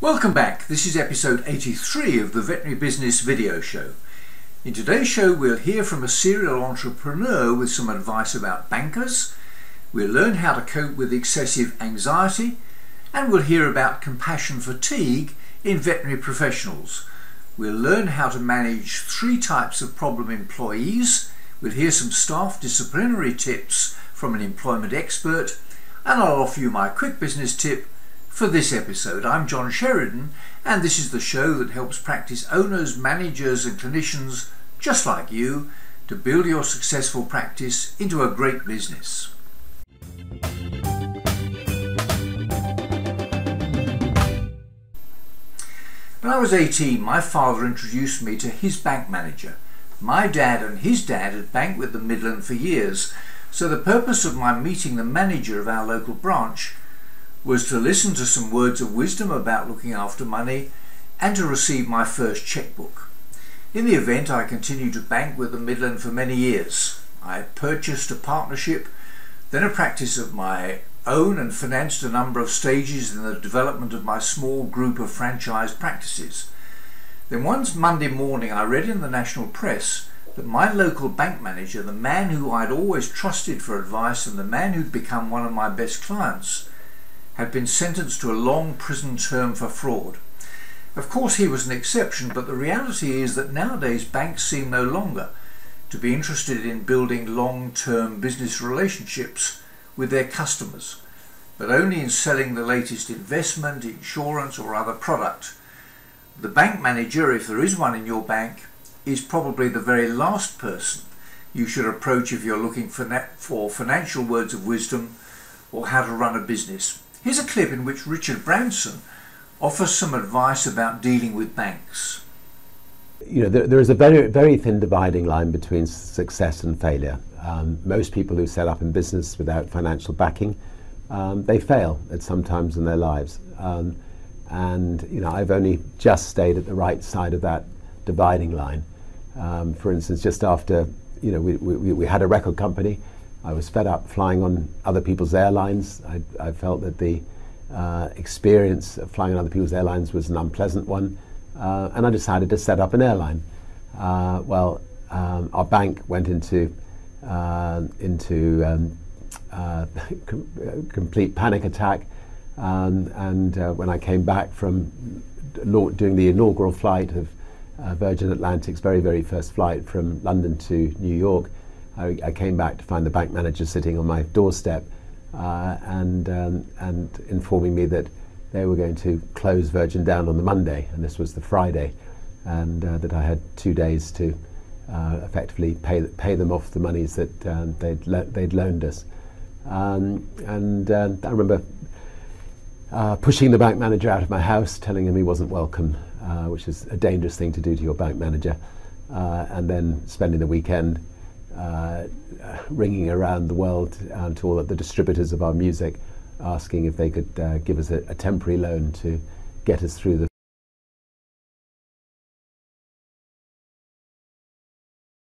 Welcome back. This is episode 83 of the Veterinary Business Video Show. In today's show we'll hear from a serial entrepreneur with some advice about bankers, we'll learn how to cope with excessive anxiety, and we'll hear about compassion fatigue in veterinary professionals. We'll learn how to manage 3 types of problem employees, we'll hear some staff disciplinary tips from an employment expert, and I'll offer you my quick business tip for this episode. I'm John Sheridan, and this is the show that helps practice owners, managers and clinicians just like you to build your successful practice into a great business. When I was 18, my father introduced me to his bank manager. My dad and his dad had banked with the Midland for years, so the purpose of my meeting the manager of our local branch was to listen to some words of wisdom about looking after money and to receive my first checkbook. In the event, I continued to bank with the Midland for many years. I purchased a partnership, then a practice of my own, and financed a number of stages in the development of my small group of franchised practices. Then one Monday morning I read in the national press that my local bank manager, the man who I'd always trusted for advice and the man who'd become one of my best clients, had been sentenced to a long prison term for fraud. Of course he was an exception, but the reality is that nowadays banks seem no longer to be interested in building long-term business relationships with their customers, but only in selling the latest investment, insurance or other product. The bank manager, if there is one in your bank, is probably the very last person you should approach if you're looking for financial words of wisdom or how to run a business. Here's a clip in which Richard Branson offers some advice about dealing with banks. You know, there is a very, very thin dividing line between success and failure. Most people who set up in business without financial backing, they fail at some times in their lives. And you know, I've only just stayed at the right side of that dividing line. For instance, just after we had a record company, I was fed up flying on other people's airlines. I felt that the experience of flying on other people's airlines was an unpleasant one, and I decided to set up an airline. Our bank went into complete panic attack, and when I came back from doing the inaugural flight of Virgin Atlantic's very, very first flight from London to New York, I came back to find the bank manager sitting on my doorstep and informing me that they were going to close Virgin down on the Monday, and this was the Friday, and that I had 2 days to effectively pay them off the monies that they'd loaned us. And I remember pushing the bank manager out of my house, telling him he wasn't welcome, which is a dangerous thing to do to your bank manager, and then spending the weekend ringing around the world to all of the distributors of our music, asking if they could give us a temporary loan to get us through